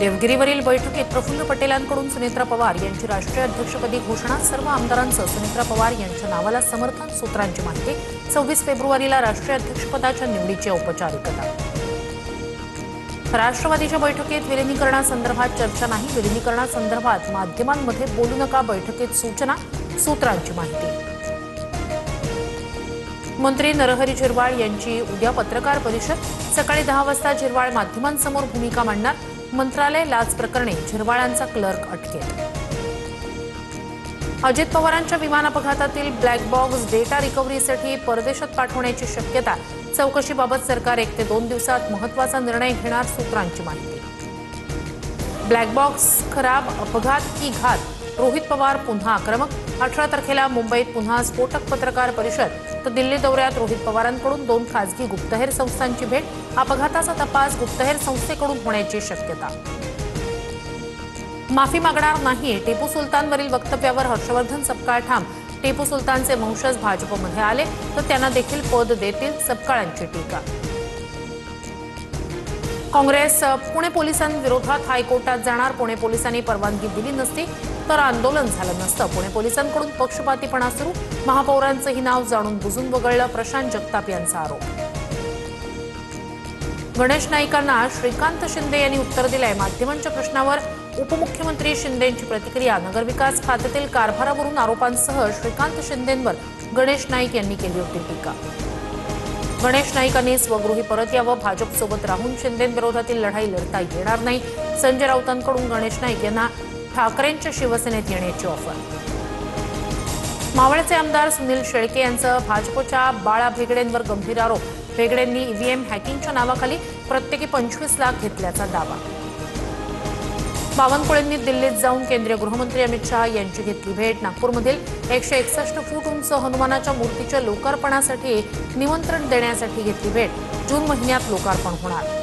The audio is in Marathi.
देवगिरीवरील बैठकीत प्रफुल्ल पटेलांकडून सुनेत्रा पवार यांची राष्ट्रीय अध्यक्षपदी घोषणा। सर्व आमदारांचं सुनेत्रा पवार यांच्या नावाला समर्थन। सूत्रांची माहिती। 26 फेब्रुवारीला राष्ट्रीय अध्यक्षपदाच्या निवडीची औपचारिकता। राष्ट्रवादीच्या बैठकीत विलीनीकरणासंदर्भात चर्चा नाही। विलीनीकरणासंदर्भात माध्यमांमध्ये बोलू नका, बैठकीत सूचना। सूत्रांची माहिती। मंत्री नरहरी झिरवाळ यांची उद्या पत्रकार परिषद। सकाळी 10 वाजता झिरवाळ माध्यमांसमोर भूमिका मांडणार। मंत्रालय लाच प्रकरणी झिरवाळांचा क्लर्क अटकेत। अजित पवारांच्या विमान अपघातातील ब्लॅक बॉक्स डेटा रिकव्हरीसाठी परदेशात पाठवण्याची शक्यता। चौकशीबाबत सरकार 1 ते 2 दिवसात महत्त्वाचा निर्णय घेणार। सूत्रांची माहिती। ब्लॅक बॉक्स खराब, अपघात की घात? रोहित पवार पुन्हा आक्रमक। 18 तारखेला मुंबईत पुन्हा स्फोटक पत्रकार परिषद, तर दिल्ली दौऱ्यात रोहित पवारांकडून 2 खासगी गुप्तहेर संस्थांची भेट। अपघाताचा तपास गुप्तहेर संस्थेकडून होण्याची शक्यता। माफी मागणार नाही, टिपू सुलतानवरील वक्तव्यावर हर्षवर्धन सपकाळ ठाम। टिपू सुलतानचे वंशज भाजपमध्ये आले तर त्यांना देखील पद देतील, सपकाळांची टीका। काँग्रेस पुणे पोलिसांविरोधात हायकोर्टात जाणार। पुणे पोलिसांनी परवानगी दिली नसती तर आंदोलन झालं नसतं। पुणे पोलिसांकडून पक्षपातीपणा सुरू। महापौरांचंही नाव जाणून बुजून वगळलं, प्रशांत जगताप यांचा आरोप। गणेश नाईकांना श्रीकांत शिंदे यांनी उत्तर दिलंय। माध्यमांच्या प्रश्नावर उपमुख्यमंत्री शिंदेंची प्रतिक्रिया। नगरविकास खात्यातील कारभारावरून आरोपांसह श्रीकांत शिंदेंवर गणेश नाईक यांनी केली होती टीका। गणेश नाईकांनी स्वगृही परत यावं। भाजपसोबत राहून शिंदेंविरोधातील लढाई लढता येणार नाही। संजय राऊतांकडून गणेश नाईक यांना ठाकरेंच्या शिवसेनेत येण्याची ऑफर। मावळचे आमदार सुनील शेळके यांचं भाजपच्या बाळा भेगडेंवर गंभीर आरोप। भेगडेंनी ईव्हीएम हॅकिंगच्या नावाखाली प्रत्येकी 25 लाख घेतल्याचा दावा। बावनकुळेंनी दिल्लीत जाऊन केंद्रीय गृहमंत्री अमित शहा यांची घेतली भेट। नागपूरमधील 161 फूट उंच हनुमानाच्या मूर्तीच्या लोकार्पणासाठी निमंत्रण देण्यासाठी घेतली भेट। जून महिन्यात लोकार्पण होणार।